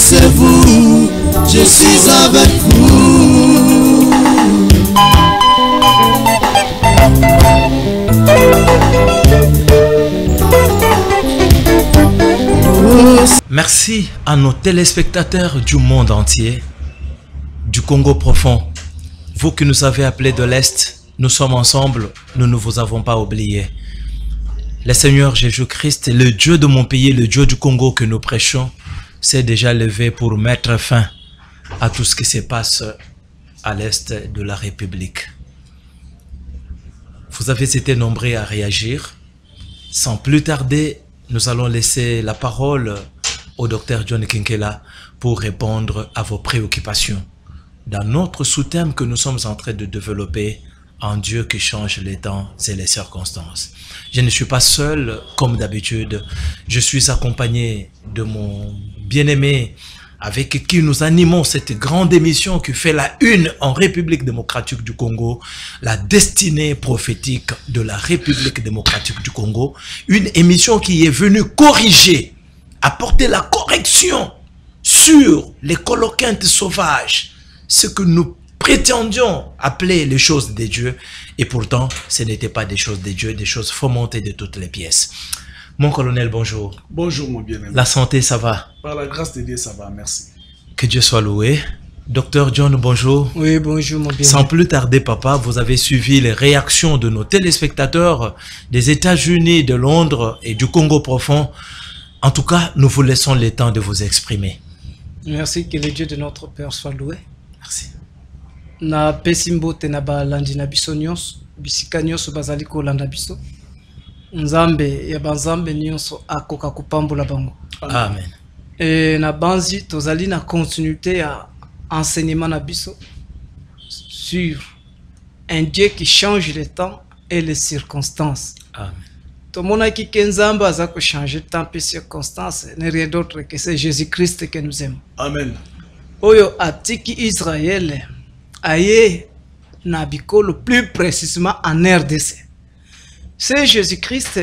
c'est vous, je suis avec vous. Merci à nos téléspectateurs du monde entier, du Congo profond. Vous qui nous avez appelés de l'Est, nous sommes ensemble, nous ne vous avons pas oubliés. Le Seigneur Jésus-Christ, le Dieu de mon pays, le Dieu du Congo que nous prêchons, s'est déjà levé pour mettre fin à tout ce qui se passe à l'Est de la République. Vous avez été nombreux à réagir. Sans plus tarder, nous allons laisser la parole au docteur John Kinkela pour répondre à vos préoccupations dans notre sous-thème que nous sommes en train de développer, en Dieu qui change les temps et les circonstances. Je ne suis pas seul comme d'habitude, je suis accompagné de mon bien-aimé avec qui nous animons cette grande émission qui fait la une en République démocratique du Congo, la destinée prophétique de la République démocratique du Congo, une émission qui est venue corriger, apporter la correction sur les coloquintes sauvages, ce que nous prétendions appeler les choses de Dieu, et pourtant ce n'était pas des choses de Dieu, des choses fomentées de toutes les pièces. Mon colonel, bonjour. Bonjour mon bien-aimé. La santé, ça va? Par la grâce de Dieu, ça va, merci. Que Dieu soit loué. Docteur John, bonjour. Oui, bonjour mon bien-aimé. Sans plus tarder, papa, vous avez suivi les réactions de nos téléspectateurs des États-Unis, de Londres et du Congo profond. En tout cas, nous vous laissons le temps de vous exprimer. Merci, que le Dieu de notre Père soit loué. Merci. Na pesimbo te na balandi na biso nyonso, bisika nyonso bazali kolanda biso. Nzambe ya banzambe nyonso akoka kupambola bango. Amen. Et na banzi tozali na continuité ya enseignement na biso sur un Dieu qui change le temps et les circonstances. Amen. Tomona ki kenzamba aza ko changer temps et circonstances, n'est rien d'autre que c'est Jésus-Christ que nous aimons. Amen. Oyo atiki Israël aye na bikolo, plus précisément en RDC. C'est Jésus-Christ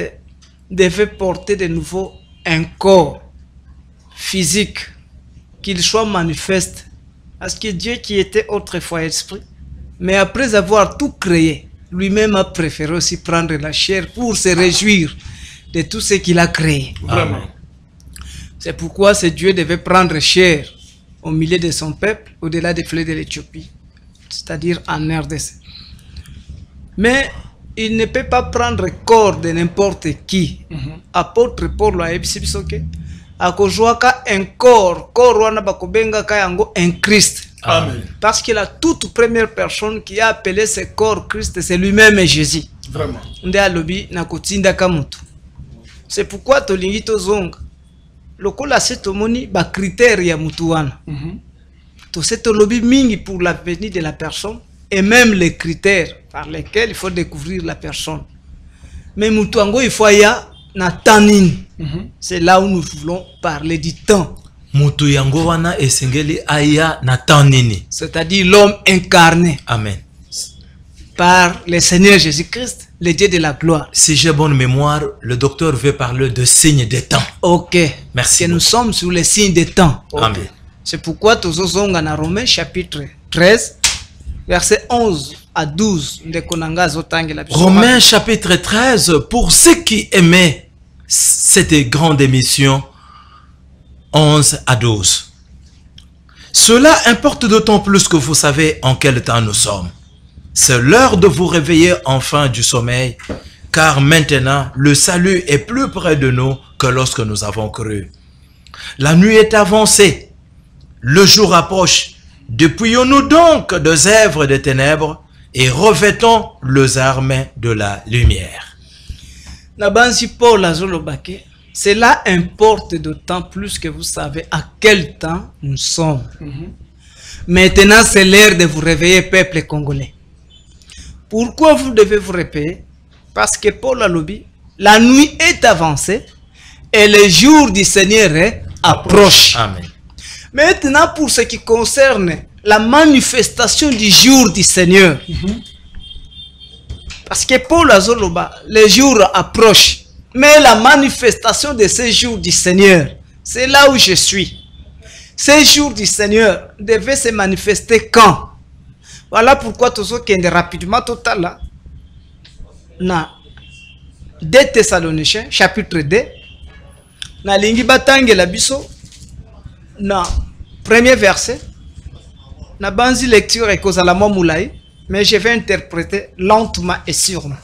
devait porter de nouveau un corps physique, qu'il soit manifeste, parce que Dieu qui était autrefois esprit, mais après avoir tout créé, lui-même a préféré aussi prendre la chair pour se réjouir de tout ce qu'il a créé. Vraiment. C'est pourquoi ce Dieu devait prendre chair au milieu de son peuple, au-delà des fleuves de l'Éthiopie, c'est-à-dire en RDC. Mais il ne peut pas prendre corps de n'importe qui. Apôtre Paul a dit un corps wana bakobenga kayango un Christ. Amen. Parce que la toute première personne qui a appelé ce corps Christ, c'est lui-même Jésus. Vraiment. C'est pourquoi tolingi tozonga lokola setomoni ba critère ya mutu wana. To setolobi mingi pour l'avenir de la personne et même les critères par lesquels il faut découvrir la personne. Mais mutu ango il faut ya na tanine. C'est là où nous voulons parler du temps. Mutu yango wana esengeli aya na tanini. C'est-à-dire l'homme incarné. Amen. Par le Seigneur Jésus-Christ, le Dieu de la gloire. Si j'ai bonne mémoire, le docteur veut parler de signes des temps. Ok. Merci. Que nous sommes sur les signes des temps. Amen. Okay. C'est pourquoi tozozonga na Romains chapitre 13, verset 11 à 12. Romains chapitre 13, pour ceux qui aimaient cette grande émission, 11 à 12. Cela importe d'autant plus que vous savez en quel temps nous sommes. C'est l'heure de vous réveiller enfin du sommeil, car maintenant le salut est plus près de nous que lorsque nous avons cru. La nuit est avancée, le jour approche. Dépouillons-nous donc des œuvres des ténèbres et revêtons les armes de la lumière. Cela importe d'autant plus que vous savez à quel temps nous sommes. Maintenant, c'est l'heure de vous réveiller, peuple congolais. Pourquoi vous devez vous réveiller? Parce que Paul a dit, la nuit est avancée et le jour du Seigneur approche. Amen. Maintenant, pour ce qui concerne la manifestation du jour du Seigneur, parce que Paul a dit, le jour approche, mais la manifestation de ce jour du Seigneur, c'est là où je suis. Ces jours du Seigneur devaient se manifester quand? Voilà pourquoi tous ceux qui sont rapidement total là. Na 2 Thessaloniciens chapitre 2. Na lingi batange la biso. Na premier verset. Na banzi lecture et cause à la moulay. Mais je vais interpréter lentement et sûrement.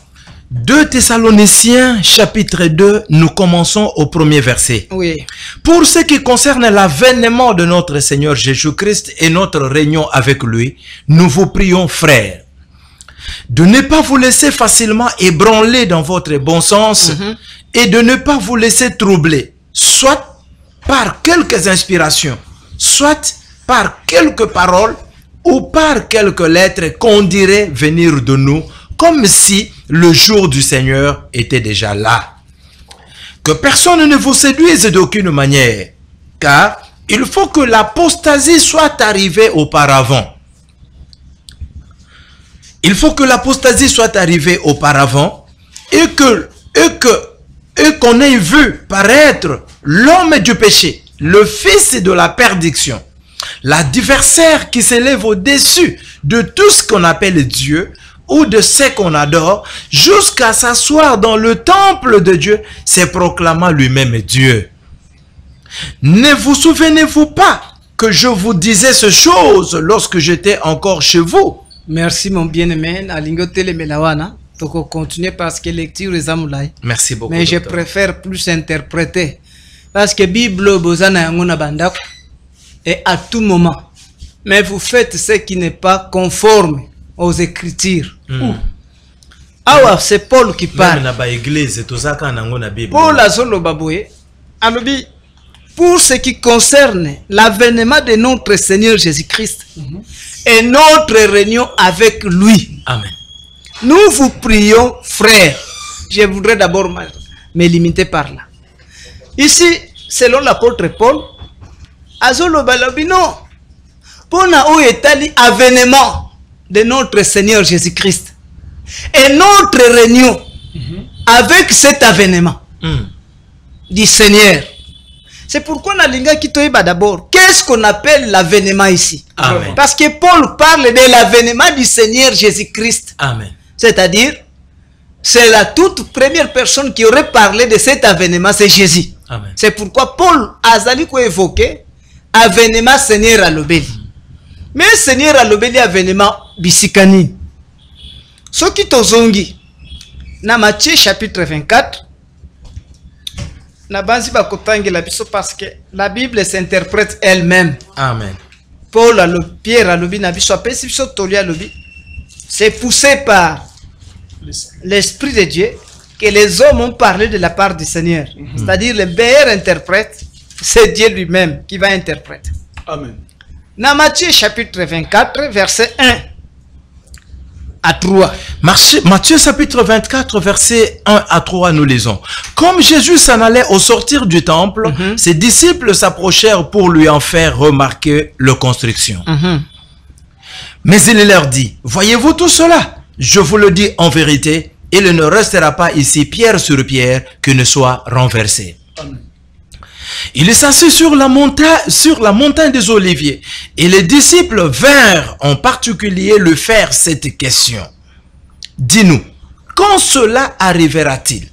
2 Thessaloniciens chapitre 2, nous commençons au premier verset. Oui. Pour ce qui concerne l'avènement de notre Seigneur Jésus-Christ et notre réunion avec lui, nous vous prions, frères, de ne pas vous laisser facilement ébranler dans votre bon sens et de ne pas vous laisser troubler, soit par quelques inspirations, soit par quelques paroles ou par quelques lettres qu'on dirait venir de nous, comme si le jour du Seigneur était déjà là. Que personne ne vous séduise d'aucune manière, car il faut que l'apostasie soit arrivée auparavant. Il faut que l'apostasie soit arrivée auparavant et qu'on ait vu paraître l'homme du péché, le fils de la perdition, l'adversaire qui s'élève au-dessus de tout ce qu'on appelle Dieu ou de ce qu'on adore, jusqu'à s'asseoir dans le temple de Dieu, se proclamant lui-même Dieu. Ne vous souvenez-vous pas que je vous disais ces choses lorsque j'étais encore chez vous? Merci mon bien-aimé. Alingo tele melawana. Toko continuer parce que lecture est amoulay. Merci beaucoup. Mais je préfère plus interpréter. Parce que Bible bozana yangona bandak. Et à tout moment. Mais vous faites ce qui n'est pas conforme aux Écritures. Ah, c'est Paul qui parle. Paul Azolobaboué, alobi, pour ce qui concerne l'avènement de notre Seigneur Jésus-Christ et notre réunion avec lui. Amen. Nous vous prions, frères. Je voudrais d'abord me limiter par là. Ici, selon l'apôtre Paul, Azolobalobi, non. Pour nous établir l'avènement de notre Seigneur Jésus-Christ et notre réunion avec cet avènement du Seigneur. C'est pourquoi Nalinga Kitoiba d'abord. Qu'est-ce qu'on appelle l'avènement ici? Amen. Parce que Paul parle de l'avènement du Seigneur Jésus-Christ. Amen. C'est-à-dire, c'est la toute première personne qui aurait parlé de cet avènement, c'est Jésus. C'est pourquoi Paul a évoqué avènement Seigneur Alobeli. Mais Seigneur Alobeli avènement bisikani. Ce qui tozongi na Matthieu chapitre 24 na banzi bakotangi la biso parce que la Bible s'interprète elle-même. Amen. Paul Pierre alobi na biso apesi biso toli alobi. C'est poussé par l'Esprit de Dieu que les hommes ont parlé de la part du Seigneur. C'est-à-dire le meilleur interprète, c'est Dieu lui-même qui va interpréter. Amen. Dans Matthieu chapitre 24, verset 1 à 3. Matthieu chapitre 24, verset 1 à 3, nous lisons. Comme Jésus s'en allait au sortir du temple, ses disciples s'approchèrent pour lui en faire remarquer leur construction. Mais il leur dit, voyez-vous tout cela? Je vous le dis en vérité, il ne restera pas ici pierre sur pierre qui ne soit renversée. Amen. Il s'assit sur la montagne des Oliviers et les disciples vinrent en particulier lui faire cette question. Dis-nous, quand cela arrivera-t-il?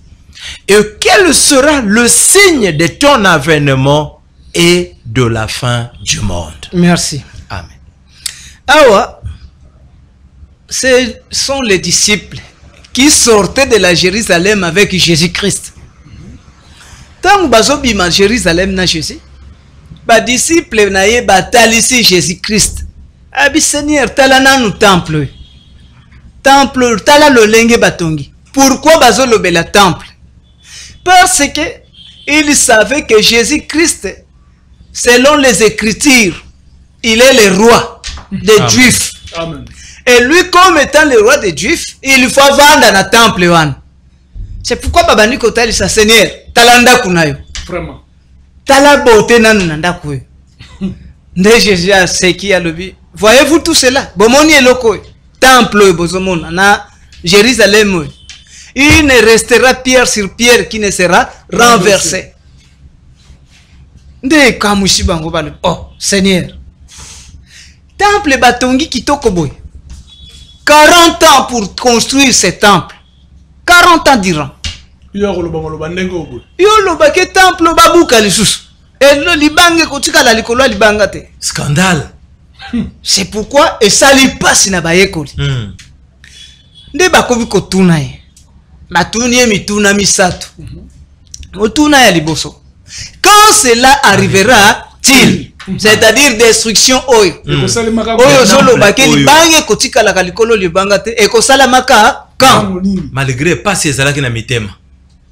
Et quel sera le signe de ton avènement et de la fin du monde? Merci. Amen. Awa, ce sont les disciples qui sortaient de la Jérusalem avec Jésus-Christ. Tant que bazobima Jérusalem na Jésus, ba disciple na ye batalisi Jésus-Christ. Abi Seigneur, talana nous temple. Temple, tala lo lenge batongi. Pourquoi bazolobela temple? Parce que il savait que Jésus-Christ, selon les Écritures, il est le roi des Juifs. Amen. Et lui, comme étant le roi des Juifs, il faut vendre dans le temple. C'est pourquoi Babani Kota dit ça, Seigneur, talanda kunayo. Vraiment. Tala beauté nananda kuyo. Nde Jésus a seki a lobi. Voyez-vous tout cela? Bomoni eloko. Temple bozomona na Jérusalem. Il ne restera pierre sur pierre qui ne sera renversé. Nde kamushi bango balo. Oh, Seigneur. Temple batongi kitoko boy. 40 ans pour construire ce temple. 40 ans durant. Yo loba ke temple babuka lisusu. Elo libange kotika la likolo libanga te. Scandale. C'est pourquoi et ça li passe na bayekoli. Nde bakobi kotuna ye. Matuni ye mituna misato. Otuna ya liboso. Quand cela arrivera-t-il, c'est-à-dire destruction oyo. Oyo solo bake libange kotika la likolo libanga te et kosala maka quand malgré pas ces alaki na mitema.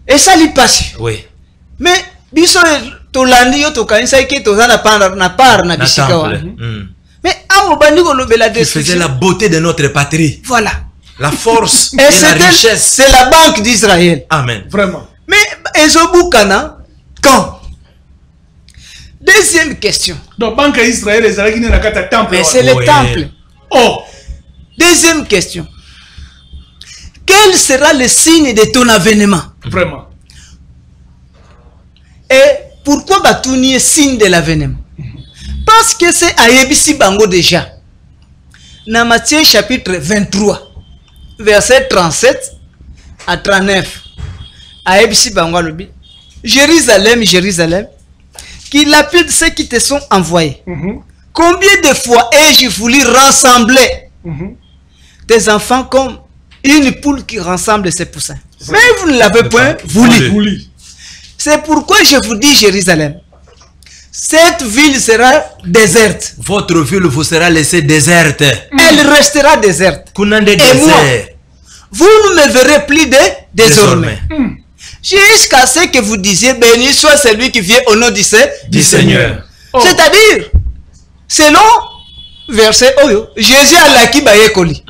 Et ça li passe. Oui. Mais biso tolandi yo tokanisa ke tozana na part na bisika wa. Mais awo bandi ko lobela destruction. Faisait la beauté de notre patrie. Voilà. La force et la richesse. C'est la banque d'Israël. Amen. Vraiment. Mais Ezobukana quand? Deuxième question. Donc banque d'Israël est na kata temple. Mais c'est le temple. Oh. Deuxième question. Quel sera le signe de ton avènement? Vraiment. Et pourquoi Batouni est signe de l'avènement? Parce que c'est Ayebisi Bango déjà. Dans Matthieu chapitre 23, verset 37 à 39. Ayebisi Bango lobi. Jérusalem, Jérusalem, qui lapide ceux qui te sont envoyés. Combien de fois ai-je voulu rassembler tes enfants comme une poule qui rassemble ses poussins? Mais vous ne l'avez point voulu. C'est pourquoi je vous dis, Jérusalem, cette ville sera déserte. Votre ville vous sera laissée déserte. Elle restera déserte. Et moi, vous ne me verrez plus désormais. Jusqu'à ce que vous disiez, béni soit celui qui vient au nom du Seigneur. Oh. C'est-à-dire, selon verset Oyo, Jésus a laki bayekoli.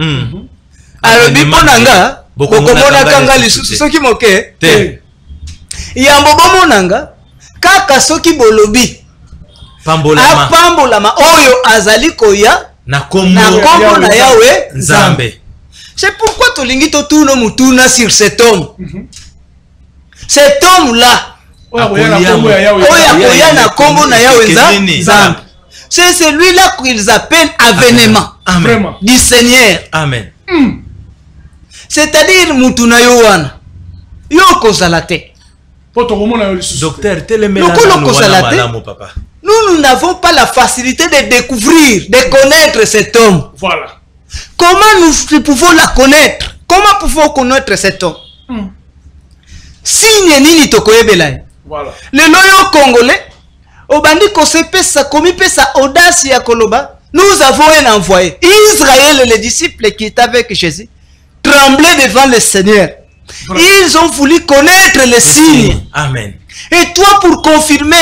Alors, biponanga, bokomona kanga lisusu soki moke. Yambo bomonanga, kaka soki bolobi. Pambolama Oyo azali koya na kombo na Yahweh Nzambe. C'est pourquoi tolingi totuno mutuna sur cet homme. Cet homme-là, c'est celui-là qu'ils appellent avènement du Seigneur. Amen. C'est-à-dire mutuna yowana yoko zalate. Docteur, nous n'avons pas la facilité de découvrir, de connaître cet homme. Voilà. Comment nous pouvons la connaître? Comment pouvons-nous connaître cet homme? Signe nini tokoyebela. Voilà. Le loyo congolais, obandi kosepesa komi pesa audace ya koloba, nous avons un envoyé. Israël, les disciples qui étaient avec Jésus, tremblaient devant le Seigneur. Voilà. Ils ont voulu connaître les signes. Amen. Et toi, pour confirmer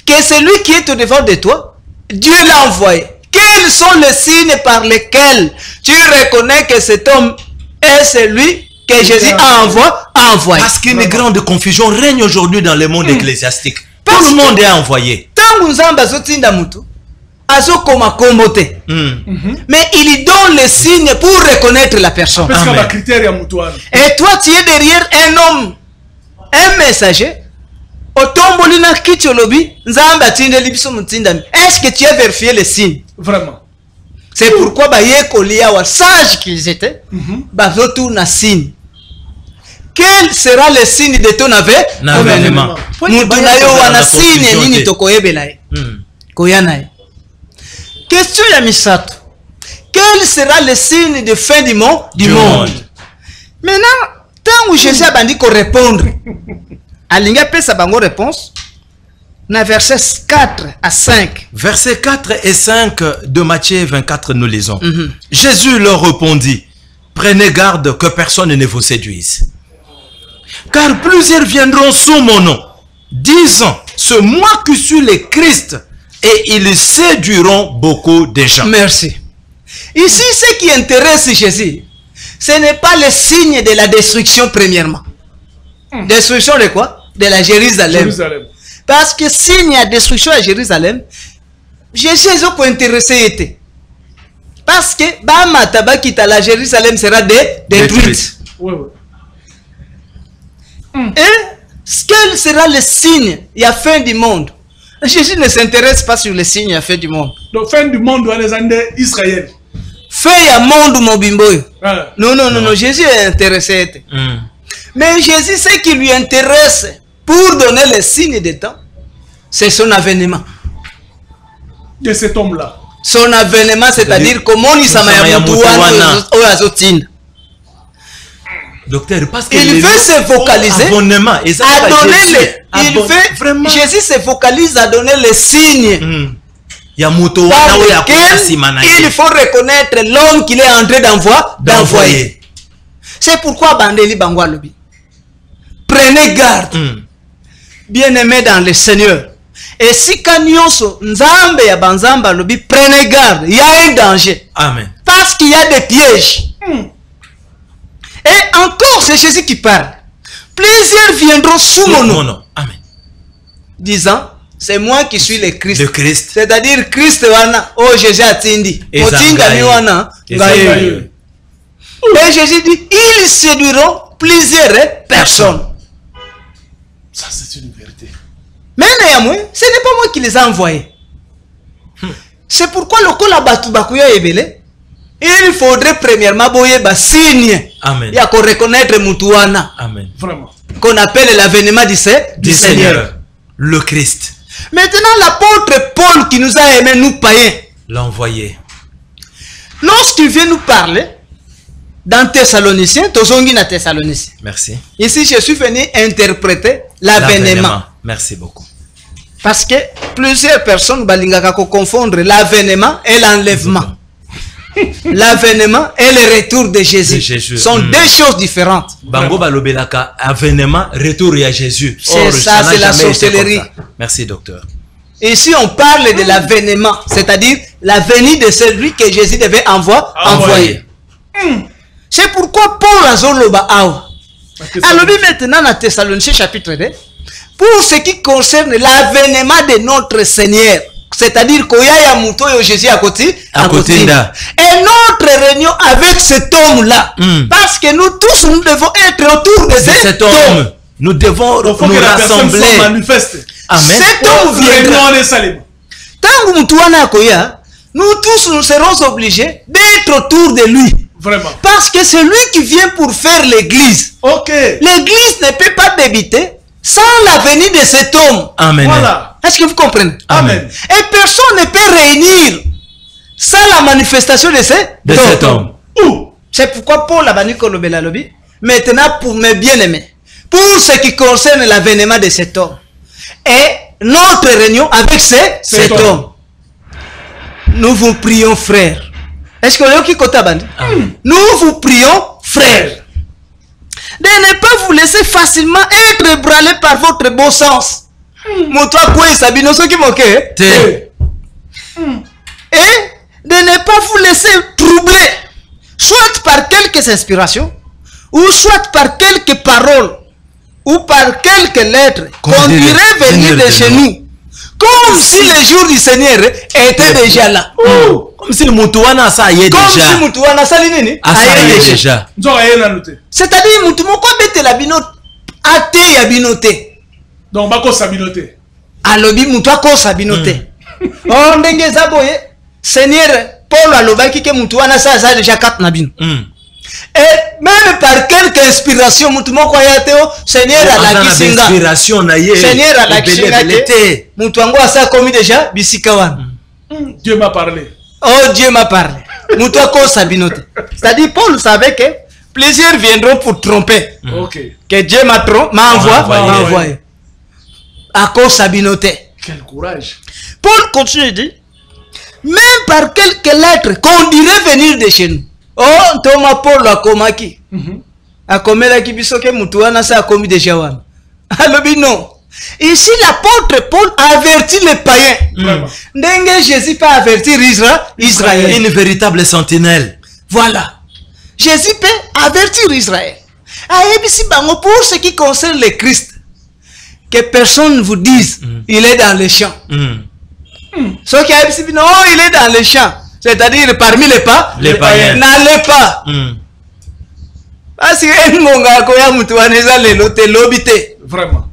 que celui qui est au devant de toi, Dieu l'a envoyé. Quels sont les signes par lesquels tu reconnais que cet homme est celui que Jésus a envoyé? Parce qu'une grande confusion règne aujourd'hui dans le monde ecclésiastique. Tout le monde est envoyé. Mais il donne les signes pour reconnaître la personne. Et toi, tu es derrière un homme, un messager. Est-ce que tu as vérifié les signes? Vraiment. C'est pourquoi sages qu'ils étaient, signe. Quel sera le signe de ton avènement? Question ya misato. Quel sera le signe de fin du monde? Maintenant, tant que Jésus a bandit qu'on répondre, Alinga peut sa bango réponse. Na versets 4 à 5. Versets 4 et 5 de Matthieu 24, nous lisons. Jésus leur répondit, prenez garde que personne ne vous séduise. Car plusieurs viendront sous mon nom, disant, c'est moi qui suis le Christ, et ils séduiront beaucoup de gens. Merci. Ici, ce qui intéresse Jésus, ce n'est pas le signe de la destruction premièrement. Destruction de quoi? De la Jérusalem. Parce que signe de destruction à Jérusalem, Jésus est intéressé. Parce que la Jérusalem sera détruite. Et quel sera le signe à la fin du monde? Jésus ne s'intéresse pas sur les signes à fait du monde. Donc, fin du monde, on est Israël. Fait à monde mobimboy. Ah. Non, Jésus est intéressé. Mais Jésus, ce qui lui intéresse pour donner les signes des temps, c'est son avènement. De cet homme-là. Son avènement, c'est-à-dire comment il s'en Docteur, parce que il veut se focaliser à donner Jésus se focalise à donner les signes. Il faut reconnaître l'homme qu'il est en train d'envoyer. C'est pourquoi Bandeli Bangwa Lobi. Prenez garde, bien-aimés dans le Seigneur. Et si Kanyoso, Nzambe ya Banzamba Lobi, prenez garde, il y a un danger. Amen. Parce qu'il y a des pièges. Et encore, c'est Jésus qui parle. Plusieurs viendront sous mon nom. Amen. Disant, c'est moi qui suis le Christ. Le Christ. C'est-à-dire Christ wana, oh Jésus a tindi. Et Jésus dit, ils séduiront plusieurs personnes. Ça, c'est une vérité. Mais néanmoins, ce n'est pas moi qui les ai envoyés. C'est pourquoi le col Batubakuya Ebele, il faudrait premièrement boyer bas signe. Amen. Il y a qu'on reconnaître Mutuana. Amen. Vraiment. Qu'on appelle l'avènement du Seigneur. Le Christ. Maintenant, l'apôtre Paul qui nous a aimés, nous païens, l'envoyé. Lorsqu'il vient nous parler, dans Thessaloniciens, Thessaloniciens. Merci. Ici, je suis venu interpréter l'avènement. Merci beaucoup. Parce que plusieurs personnes confondre l'avènement et l'enlèvement. L'avènement et le retour de Jésus sont deux choses différentes. Bango balobelaka, avènement, retour à Jésus. C'est ça, c'est la sorcellerie. Merci, docteur. Ici, on parle de l'avènement, c'est-à-dire la venue de celui que Jésus devait envoyer. C'est pourquoi Paul a zoloba awa. Alors maintenant, dans Thessaloniciens chapitre 2, pour ce qui concerne l'avènement de notre Seigneur, c'est-à-dire qu'il y a un Jésus à côté. Et notre réunion avec cet homme-là, parce que nous tous, nous devons être autour de cet homme. Nous devons nous rassembler. Amen. Cet homme viendra. Tant que nous tous, nous serons obligés d'être autour de lui. Vraiment. Parce que c'est lui qui vient pour faire l'église. L'église ne peut pas débuter sans la venue de cet homme. Amen. Voilà. Est-ce que vous comprenez? Amen. Et personne ne peut réunir sans la manifestation de cet homme. C'est pourquoi Paul a banni Kolobela Lobi. Maintenant, pour mes bien-aimés, pour ce qui concerne l'avènement de cet homme et notre réunion avec cet homme, nous vous prions, frères. Est-ce que vous avez nous vous prions, frères, de ne pas vous laisser facilement être ébranlé par votre bon sens. Et de ne pas vous laisser troubler, soit par quelques inspirations, ou soit par quelques paroles, ou par quelques lettres qu'on dirait venir de chez nous. Comme si le jour du Seigneur était déjà là. Comme si Moutouana ça y est déjà. Comme si Moutouana ça y est déjà. C'est-à-dire Moutoumo quoi bête la binote até ya binoté. Donc bako sabinoté. Alobi Moutoua ko sabinoté. Oh ndenge zaboye Seigneur Paul alobaki ke Moutouana ça déjà 4 nabino. Et même par quelque inspiration, Seigneur a la kisinga. Seigneur a la kisinga. Moutuango a ça commis déjà bisikawan. Dieu m'a parlé. Oh, Dieu m'a parlé. Moutuako sabinote. C'est-à-dire, Paul savait que plusieurs viendront pour tromper. Que Dieu m'a envoyé. À cause sabinote. Quel courage. Paul continue de dire, même par quelques lettres qu'on dirait venir de chez nous. Oh, Thomas Paul a komaki. A komela ki bisoke Moutouana ça a commis déjà wan. Alors non. Ici l'apôtre Paul a averti les païens. N'enge Jésus pas avertir Israël. Une véritable sentinelle. Voilà. Jésus peut avertir Israël. Pour ce qui concerne le Christ, que personne ne vous dise il est dans les champs. Ce qui a dit non, il est dans les champs. C'est-à-dire parmi les païens. N'allez pas. Parce que Vraiment.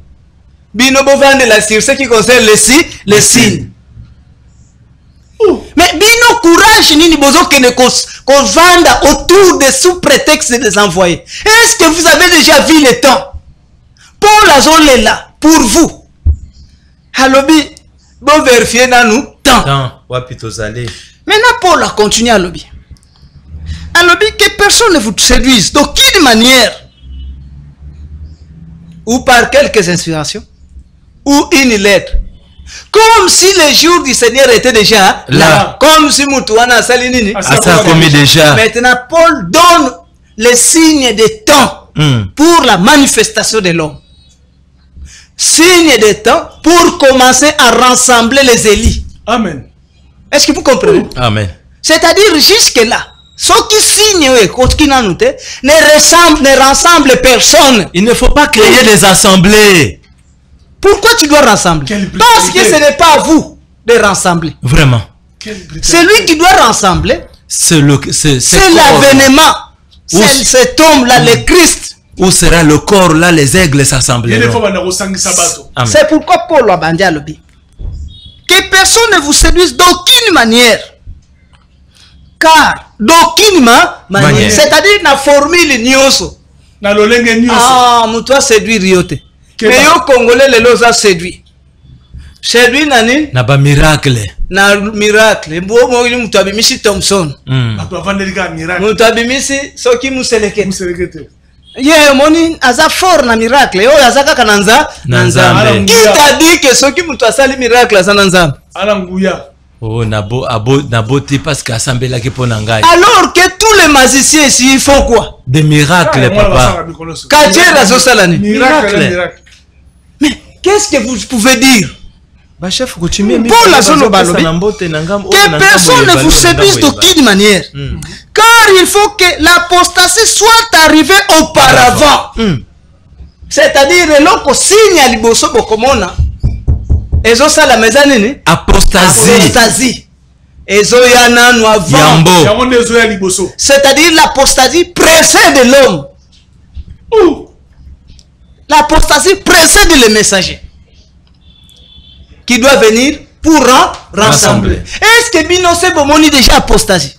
Bino bovande la sur ce qui concerne les signes. Mais bino courage nini bozo que ne vanda autour de sous prétexte de les envoyer. Est-ce que vous avez déjà vu le temps? Paul Azol est là pour vous. Halobi, bon vérifier dans nous temps. Maintenant Paul a continué à lobby. Alors, que personne ne vous séduise d'aucune manière, ou par quelques inspirations, ou une lettre, comme si le jour du Seigneur était déjà là, comme si Moutouana Salinini commis déjà. Maintenant, Paul donne les signes de temps pour la manifestation de l'homme. Signe de temps pour commencer à rassembler les élites. Amen. Est-ce que vous comprenez? Amen. C'est-à-dire jusque-là, ceux qui signent ne rassemblent personne. Il ne faut pas créer des assemblées. Pourquoi tu dois rassembler? Parce que ce n'est pas à vous de rassembler. Vraiment. Celui qui doit rassembler, c'est l'avènement. C'est cet homme-là, le Christ. Où sera le corps là, les aigles s'assembleront. C'est pourquoi Paul a bandé à l'objet. Que personne ne vous séduise d'aucune manière. Car d'aucune manière. C'est-à-dire la formule nyoso. Ah, moutoua séduit riote. Mais yo Congolais les loza séduit. Séduit nani? Na ba miracle. Na miracle. Mbo mo ili moutoua bimisi Thompson. Moutoua bimisi soki muselekete. Ye moni aza fort na miracle. Yo azaka kananza nanzambe. Qui t'a dit que soki moutoua sali miracle aza nanzambe? Alanguya. Oh, nabo parce qu'assemblée qui pour nangai. Alors que tous les magiciens ici ils font quoi? Des miracles, papa. Miracle. Mais qu'est-ce que vous pouvez dire? Chef, que personne ne vous séduise d'aucune manière. Car il faut que l'apostasie soit arrivée auparavant. C'est-à-dire l'on signe à liboso bokomona. Ezo ça la maison nini? Apostasie. Ezo yana no avant. C'est-à-dire l'apostasie précède l'homme. L'apostasie précède le messager qui doit venir pour rassembler. Est-ce que Bino c'est bomoni déjà apostasie?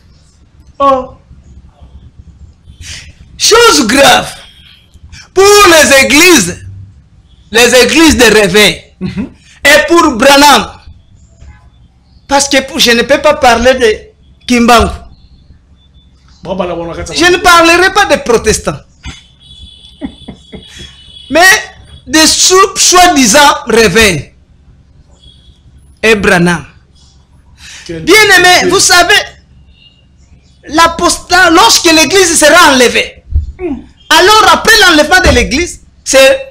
Chose grave pour les églises de réveil. Et pour Branham, parce que je ne peux pas parler de Kimbangu. Je ne parlerai pas de protestants. Mais de soi-disant réveil. Et Branham. Bien aimé, vous savez, l'apostat, lorsque l'église sera enlevée, alors après l'enlèvement de l'église,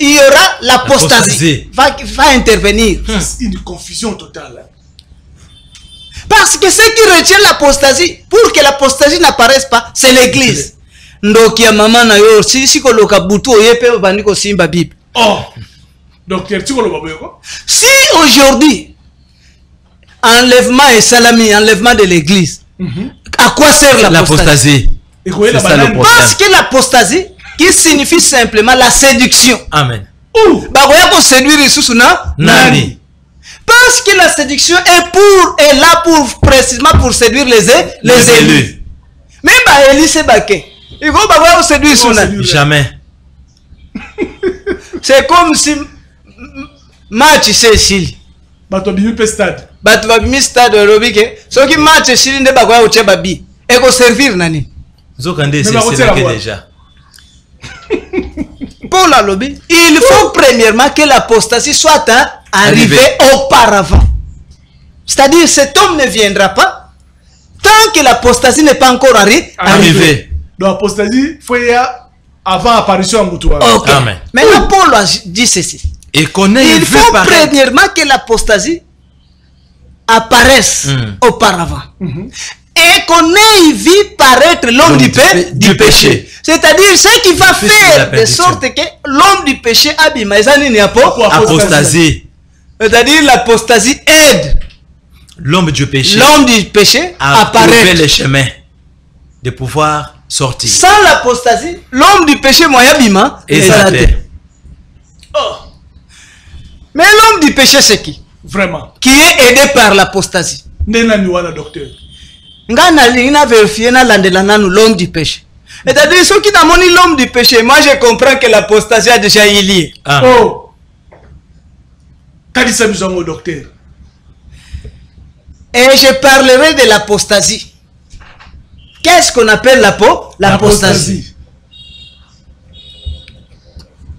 il y aura l'apostasie va intervenir. C'est une confusion totale. Parce que ce qui retient l'apostasie, pour que l'apostasie n'apparaisse pas, c'est l'église. Ndokia mama na yo si koloka butu oyepe bandiko simba Bible. Oh, docteur, tu vois. Si aujourd'hui enlèvement et salami, enlèvement de l'église, à quoi sert l'apostasie? Parce que l'apostasie qui signifie simplement la séduction. Amen. Bagoya ko séduire Susuna nani? Parce que la séduction est là pour précisément pour séduire les élus. Mais bah Eli c'est baké. Il faut bagoya ko séduire Susuna. Jamais. C'est comme si match c'est ici. Bato bimi stade. Bato bimi stade robike. So ki match ici ne bagoya ko cheba bi. Et ko servir nani? Zokande c'est déjà. Pour la lobby, il faut premièrement que l'apostasie soit arrivée auparavant. C'est-à-dire cet homme ne viendra pas tant que l'apostasie n'est pas encore arrivée. Donc l'apostasie, il faut y avoir avant l'apparition en Moutouara. Okay. Amen. Maintenant, Paul a dit ceci. Il faut premièrement que l'apostasie apparaisse auparavant. Et qu'on ait vu paraître l'homme du péché. C'est-à-dire ce qui va faire de sorte que l'homme du péché abîme. Apostasie. C'est-à-dire l'apostasie aide l'homme du péché à apparaître le chemin de pouvoir sortir. Sans l'apostasie, l'homme du péché moyen bima. Mais l'homme du péché, c'est qui? Vraiment. Qui est aidé par l'apostasie. Nena ni wana docteur. Ngana lina vérifier na landelana nous l'homme du péché. C'est-à-dire ceux qui n'ont pas l'homme du péché, moi je comprends que l'apostasie a déjà y lié. Oh. Kadisa bizongo docteur. Et je parlerai de l'apostasie. Qu'est-ce qu'on appelle l'apostasie?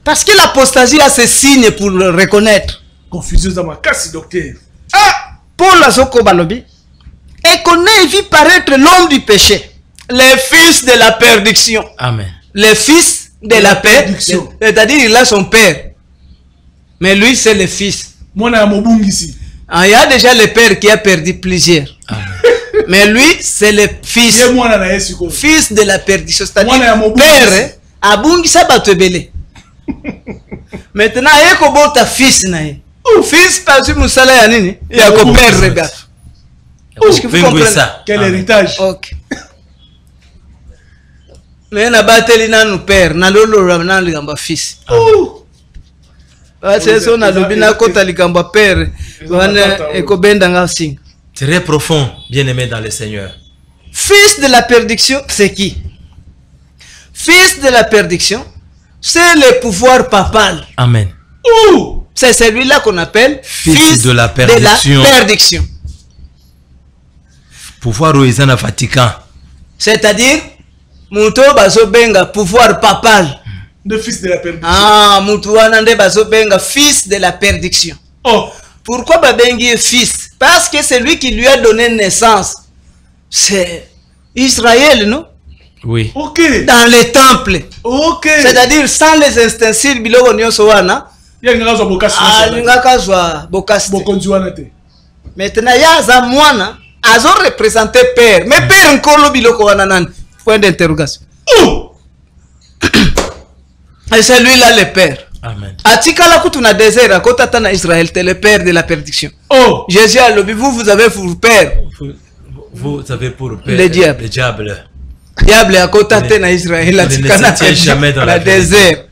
Parce que l'apostasie a ses signes pour le reconnaître. Confusion dans ma casse, docteur. Ah! Paul Azoko Balobi. Et qu'on ait vu paraître l'homme du péché. Les fils de la perdition. Amen. Les fils de la perdiction. C'est-à-dire il a son père. Mais lui c'est le fils. Moi na mobungi ici. Il y a déjà le père qui a perdu plusieurs. Amen. Mais lui c'est le fils. Fils de la perdition. C'est-à-dire père. Abungi sabatebele. Maintenant il y a ta fils nae. Fils pas du musala ya nini? Il y a ko père regarde. Est-ce que vous comprenez ça? Quel héritage? Ok. Mais na bateli na nous père, na lolo na ligamba fils. C'est ça na lobina kota ligamba père, wana ekobenda nga sing. Très profond, bien-aimé dans le Seigneur. Fils de la perdition, c'est qui? Fils de la perdiction, c'est le pouvoir papal. Amen. C'est celui-là qu'on appelle fils de la perdiction. Pouvoir au Vatican. C'est-à-dire, Mouto bazo benga pouvoir papal. Le fils de la perdiction. Ah, Moutouanande bazo benga fils de la perdiction. Oh. Pourquoi Babengi est fils? Parce que c'est lui qui lui a donné naissance. C'est Israël, non? Oui. Ok. Dans les temples. Ok. C'est-à-dire sans les ustensiles biloko nyonso wana. Yangazwa bokasi. Ah, ngakazwa bokasi. Bokonzi wana te. Maintenant ya za mwana azo représenter père. Mais père nkolo biloko wana nani? Point d'interrogation. Et c'est lui-là le père. Amen. Atikala kutuna désert à côté na Israël, c'est le père de la perdition. Oh. Jésus a lobby, vous avez pour père. Vous avez pour père le diable. Le diable. Diable à côté na Israël, ne tient jamais dans la désert.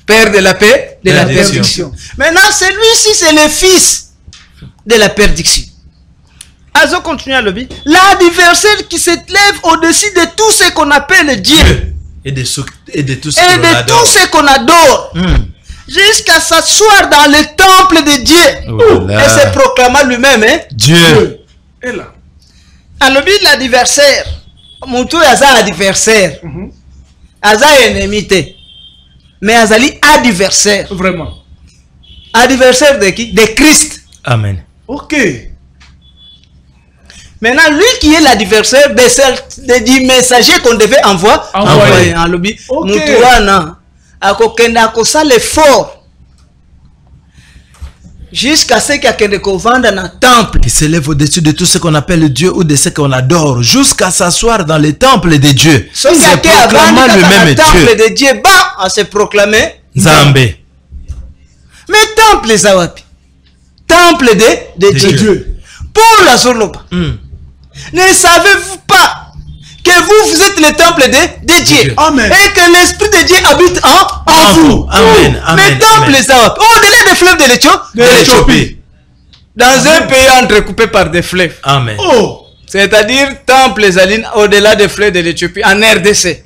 Père de la paix, de la perdition. Maintenant, celui-ci, c'est le fils de la perdition. Azo continue à lobby. L'adversaire qui se lève au-dessus de tout ce qu'on appelle Dieu. Et de tout ce qu'on adore. Jusqu'à s'asseoir dans le temple de Dieu. Et se proclamant lui-même, hein? Dieu. Et là. À lobby l'adversaire. Moutou aza adversaire. Aza ennemité. Mais Azali adversaire. Vraiment. Adversaire de qui? De Christ. Amen. Ok. Maintenant, lui qui est l'adversaire du messager qu'on devait envoyer en lobby. Moutouana. Akokenda kosa l'effort. Jusqu'à ce qu'il y ait dans un temple. Qui s'élève au-dessus de tout ce qu'on appelle Dieu ou de ce qu'on adore. Jusqu'à s'asseoir dans le temple de Dieu. Se proclamant le même temple de Dieu. À se proclamer. Zambé. Mais temple Zawapi. Temple de Dieu. Pour la Zoloba. Ne savez-vous pas que vous êtes le temple de Dieu? Amen. Et que l'Esprit de Dieu habite en vous. Amen. Mais temple Zawapi. Au-delà des fleuves de l'Éthiopie. Dans un pays entrecoupé par des fleuves. Amen. Oh. C'est-à-dire temple Zaline au-delà des fleuves de l'Éthiopie. En RDC.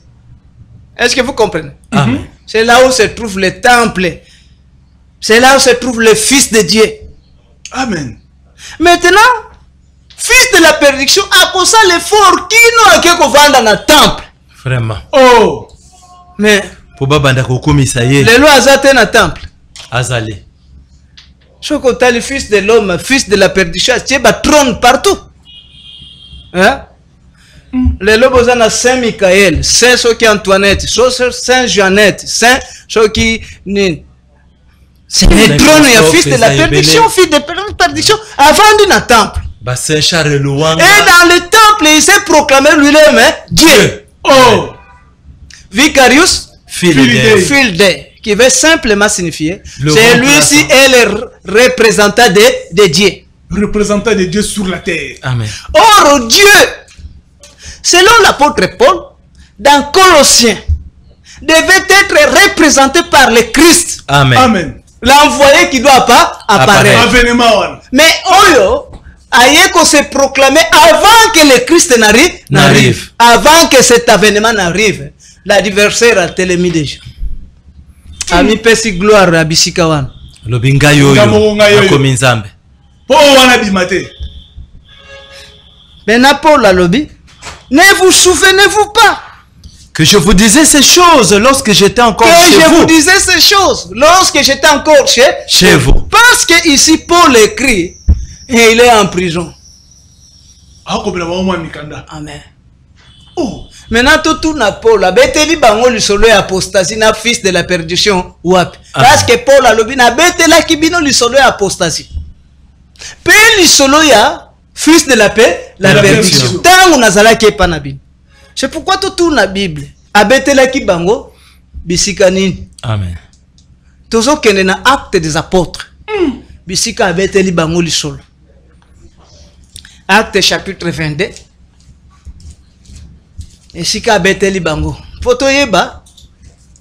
Est-ce que vous comprenez? Amen. C'est là où se trouve le temple. C'est là où se trouve le Fils de Dieu. Amen. Maintenant, fils de la perdition, à cause de l'effort qui nous a fait dans le temple. Vraiment. Oh. Mais, le loi a dans le temple. Azali. Je crois que le fils de l'homme, fils de la perdition, tu es trône partout. Hein? Les lobos ont Saint Michael, Saint Soki Antoinette, Saint Jeannette, Saint Soki Nin. C'est le trône, il y a fils de la perdition, fils de la perdition, avant d'un temple. Et dans le temple, il s'est proclamé lui-même, hein, Dieu. Oh. Vicarius Filde, qui veut simplement signifier, c'est lui-ci est le représentant de Dieu. Représentant de Dieu sur la terre. Amen. Or, Dieu, selon l'apôtre Paul, dans Colossiens, devait être représenté par le Christ. Amen. Amen. L'envoyé qui doit pas apparaître. Avènement. Mais Oyo, aïe qu'on se proclamait avant que le Christ n'arrive. Avant que cet avènement n'arrive. L'adversaire a télémis déjà. Ami pesi gloire à Bisikawan. Lobinga yoyo. Akomi nzambe. Po wana bimate. Maintenant Paul a lobby. Ne vous souvenez-vous pas que je vous disais ces choses lorsque j'étais encore que chez je vous. vous disais ces choses lorsque j'étais encore chez vous. Parce que ici Paul écrit et il est en prison. Amen. Oh. Maintenant tout na Paul abeteli bango lisolo ya apostasie na fils de la perdition wapi. Parce que Paul a lobi na betela kibino lisolo ya apostasie. Pe lisolo ya fils de la paix, la perdition. Tango nazala ki pa na Bible. C'est pourquoi tout na Bible abetela ki bango bisika nini. Amen. Tozo kende na acte des apôtres. Bisika abeteli bango lisolo. Acte chapitre 22. Et si ka beteli bango. Photo yeba.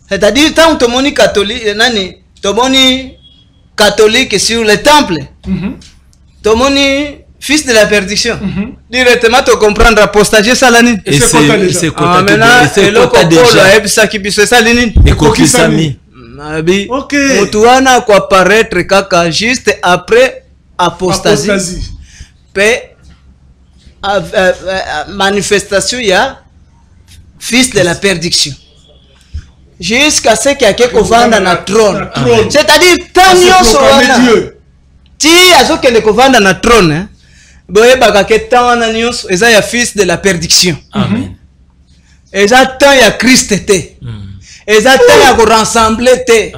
C'est-à-dire tant tomoni catholique nani tomoni catholique sur le temple. Tomoni fils de la perdition. Directement tu comprendre apostasie salani. Et c'est quoi maintenant c'est le Polo ebisa ki biso salini. Et kokisami. Nabi. OK. Mutuana kwa paraître kaka juste après apostasie. Pe manifestation ya fils de la perdition. Jusqu'à ce qu'il y a quelqu'un vanda na trône. C'est-à-dire tant nyonso wana. Ti azokende kovanda na trône. Boye baka ke tant wana nyonso eza ya fils de la perdition. Amen. Eza tant ya Christ te. Eza tant ya ko rassembler te.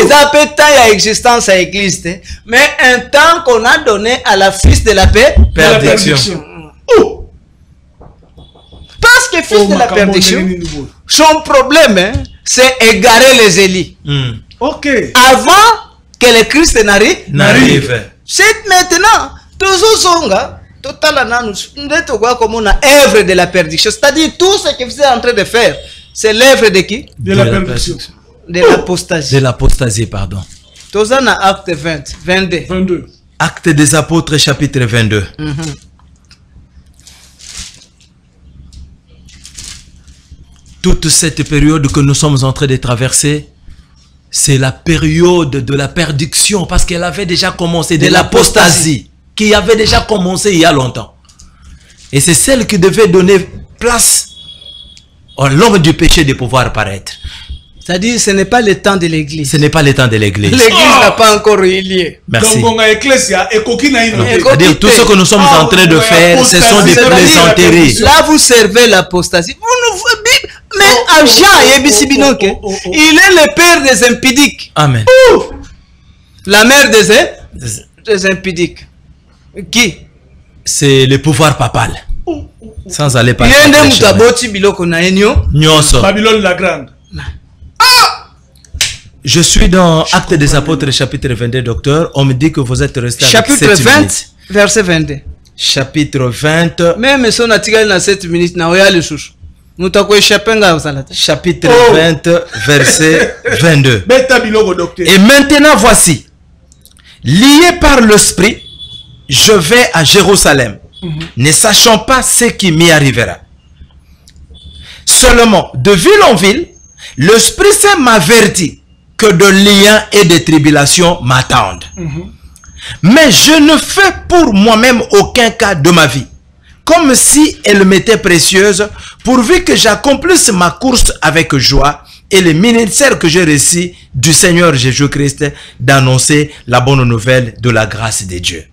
Eza pe tant ya existence à église te. Mais un temps qu'on a donné à la fils de la perdition. Parce que fils de la perdition, son problème, c'est égarer les élites. OK. Avant que le Christ n'arrive. C'est maintenant, toujours songa, total comme on a œuvre de la perdition. C'est-à-dire tout ce que vous êtes en train de faire, c'est l'œuvre de qui? De la perdition. De l'apostasie. De l'apostasie, pardon. Tozana acte 22. Acte des apôtres, chapitre 22. Toute cette période que nous sommes en train de traverser, c'est la période de la perdition, parce qu'elle avait déjà commencé, de l'apostasie, qui avait déjà commencé il y a longtemps. Et c'est celle qui devait donner place à l'homme du péché de pouvoir paraître. C'est-à-dire, ce n'est pas le temps de l'église. Ce n'est pas le temps de l'église. L'église n'a pas encore eu lieu. Merci. C'est-à-dire, tout ce que nous sommes en train de faire, ce sont des plaisanteries. Là, vous servez l'apostasie. Mais Jean, il est le père des impudiques. Amen. La mère des impudiques. Qui? C'est le pouvoir papal. Sans aller par Babylone la grande. Je suis dans Actes des Apôtres, chapitre 22, docteur. On me dit que vous êtes resté avec 7 minutes. Chapitre 20, verset 22. Chapitre 20. Même si on a tiré dans 7 minutes, chapitre 20, verset 22. Et maintenant voici, lié par l'Esprit, je vais à Jérusalem, ne sachant pas ce qui m'y arrivera. Seulement, de ville en ville, l'Esprit Saint m'avertit que de liens et de tribulations m'attendent. Mais je ne fais pour moi-même aucun cas de ma vie, comme si elle m'était précieuse, pourvu que j'accomplisse ma course avec joie et le ministère que j'ai reçu du Seigneur Jésus-Christ d'annoncer la bonne nouvelle de la grâce de Dieu.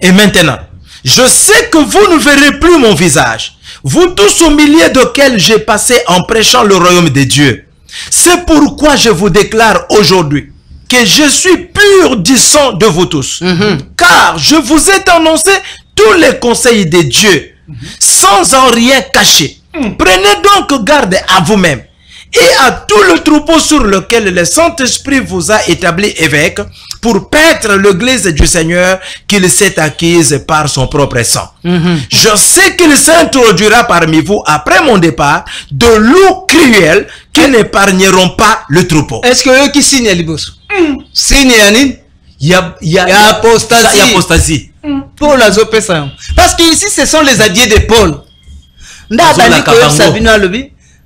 Et maintenant, je sais que vous ne verrez plus mon visage, vous tous au milieu desquels j'ai passé en prêchant le royaume de Dieu. C'est pourquoi je vous déclare aujourd'hui que je suis pur du sang de vous tous. Car je vous ai annoncé tous les conseils de Dieu, sans en rien cacher. Prenez donc garde à vous-même et à tout le troupeau sur lequel le Saint-Esprit vous a établi évêque pour paître l'église du Seigneur qu'il s'est acquise par son propre sang. Je sais qu'il s'introduira parmi vous après mon départ de loups cruels qui n'épargneront pas le troupeau. Est-ce que eux qui signent les boss? Signe ya nini? Ya apostasie. Ya apostasie. Paul azopesa yango. Parce que ici ce sont les alliés de Paul.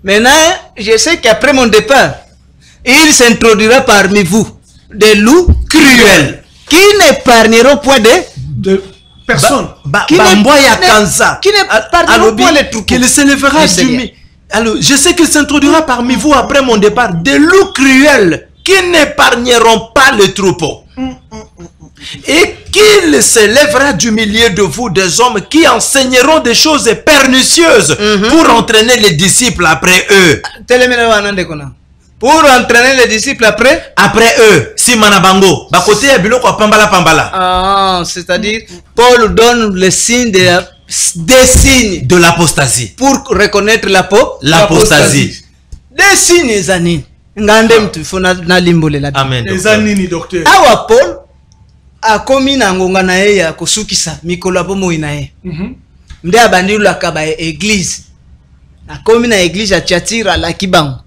Maintenant, je sais qu'après mon départ, il s'introduira parmi vous des loups cruels qui n'épargneront point de personne. Qui n'épargneront point les troupeaux. Qu'il s'élèvera du milieu. Alors, je sais qu'il s'introduira parmi vous après mon départ des loups cruels qui n'épargneront pas le troupeau. Et qu'il s'élèvera du milieu de vous des hommes qui enseigneront des choses pernicieuses pour entraîner les disciples après eux. Pour entraîner les disciples après? Après eux. Si manabango. Bakote ya biloko pambala pambala. Ah, c'est-à-dire, Paul donne le signe des signes de l'apostasie. Pour reconnaître l'apostasie. Des signes, les années. Amen. Les années, docteur. Awa Paul a commis na ngonga na ye ya kosukisa mikolo bomo inaye. Nde abandi lakaba église. A commis na église à Thyatira la Kibango.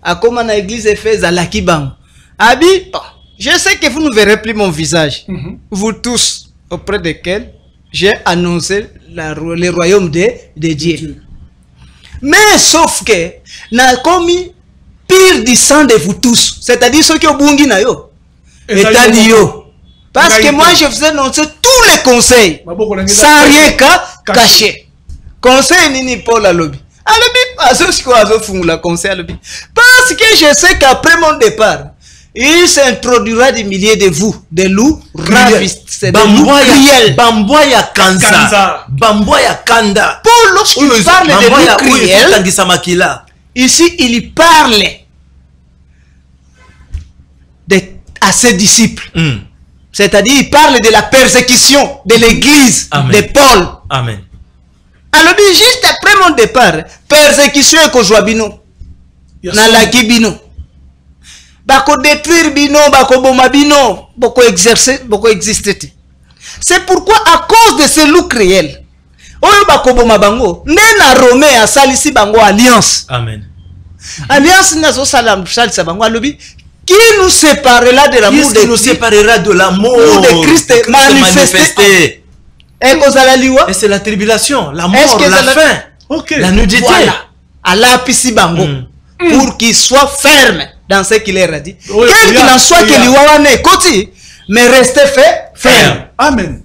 A commis na église Éphèse à la Kibango. Abi, je sais que vous ne verrez plus mon visage. Vous tous auprès desquels j'ai annoncé le royaume de Dieu. Mais sauf que n'a commis pire du sang de vous tous, c'est-à-dire ceux qui ont bungi na yo, yo. Parce que moi je faisais annoncer tous les conseils sans rien cacher. Conseil nini Paul alobi. Conseil parce que je sais qu'après mon départ, il s'introduira du milieu de vous, des loups ravistes, des loups cruels. Bamboya Kanza. Bamboya Kanda. Paul, lorsqu'il parle de loups cruels, ici, il parle à ses disciples. C'est-à-dire, il parle de la persécution de l'église de Paul. Amen. Alors, juste après mon départ, persécution et Kozwabino. Nalaki bino. Bako détruire bino, bako boma bino, bako exercer, bako exister. C'est pourquoi, à cause de ces loups cruels, oyo bako boma bango, nena Romain a salisi bango alliance. Amen. Alliance nazo salam salisa bango alobi. Qui nous séparera de l'amour de Christ? Qui nous séparera de l'amour de Christ manifesté? Et c'est la tribulation, la mort, la faim, la nudité. Voilà. Allah pisi bango pour qu'il soit ferme dans ce qu'il leur a dit. Quel qu'il en soit qu'il y ait côté, mais restez ferme. Amen.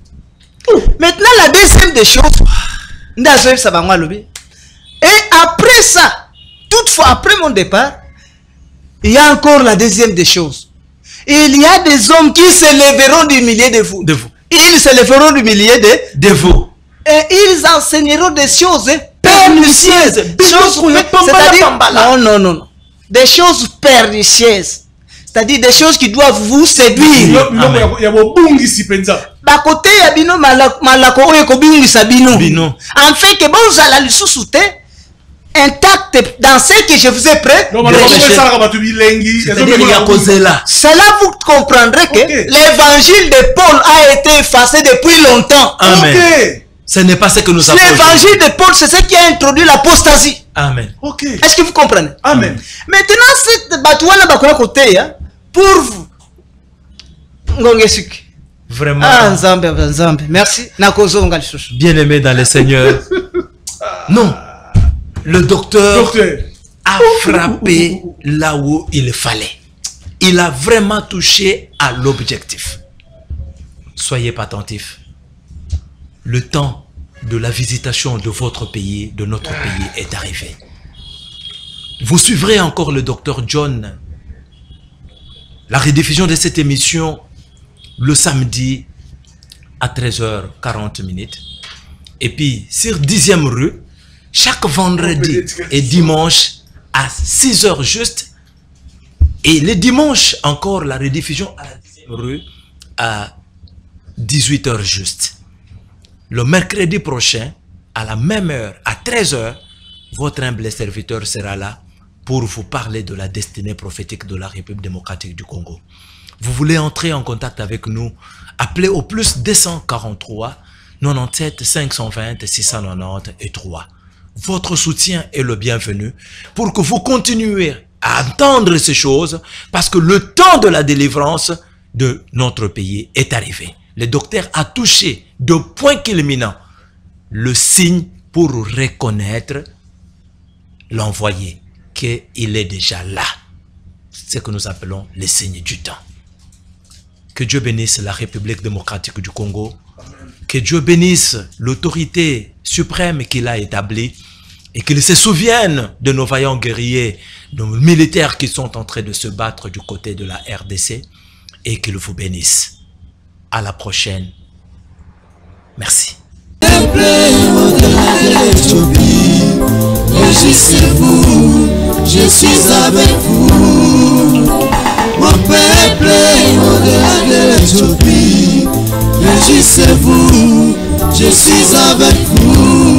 Maintenant la deuxième des choses, et après ça, toutefois après mon départ, il y a encore la deuxième des choses. Il y a des hommes qui se lèveront du milieu de vous. Ils se lèveront du milieu de vous. Et ils enseigneront des choses pernicieuses. C'est-à-dire, non. Des choses pernicieuses. C'est-à-dire des choses qui doivent vous séduire. Bakote ya bino malako oyo kobingisa bino. En fait que bon ala lisusu te intact dans ce que je vous ai prêt. Cela vous comprendrez que l'évangile de Paul a été effacé depuis longtemps. Amen. Ce n'est pas ce que nous avons. L'évangile de Paul, c'est ce qui a introduit l'apostasie. Amen. Est-ce que vous comprenez? Amen. Maintenant, cette batouana bakoya côté pour vous. Vraiment. Nzambe. Merci. Bien aimé dans le Seigneur. Non. Le docteur a frappé là où il fallait. Il a vraiment touché à l'objectif. Soyez pas attentifs. Le temps de la visitation de votre pays, de notre pays est arrivé. Vous suivrez encore le docteur John. La rediffusion de cette émission le samedi à 13h40. Et puis sur 10e rue, chaque vendredi et dimanche à 6h juste. Et le dimanche encore la rediffusion à la 10e rue à 18h juste. Le mercredi prochain, à la même heure, à 13h, votre humble serviteur sera là pour vous parler de la destinée prophétique de la République démocratique du Congo. Vous voulez entrer en contact avec nous, appelez au plus 243 97 520 690 et 3. Votre soutien est le bienvenu pour que vous continuiez à entendre ces choses parce que le temps de la délivrance de notre pays est arrivé. Le docteur a touché de point culminant le signe pour reconnaître l'envoyé, qu'il est déjà là. C'est ce que nous appelons les signes du temps. Que Dieu bénisse la République démocratique du Congo. Que Dieu bénisse l'autorité suprême qu'il a établie et qu'il se souvienne de nos vaillants guerriers, nos militaires qui sont en train de se battre du côté de la RDC et qu'il vous bénisse. À la prochaine. Merci. Réjouissez-vous, je suis avec vous. Mon peuple au-delà de l'Éthiopie. Réjouissez-vous, je suis avec vous.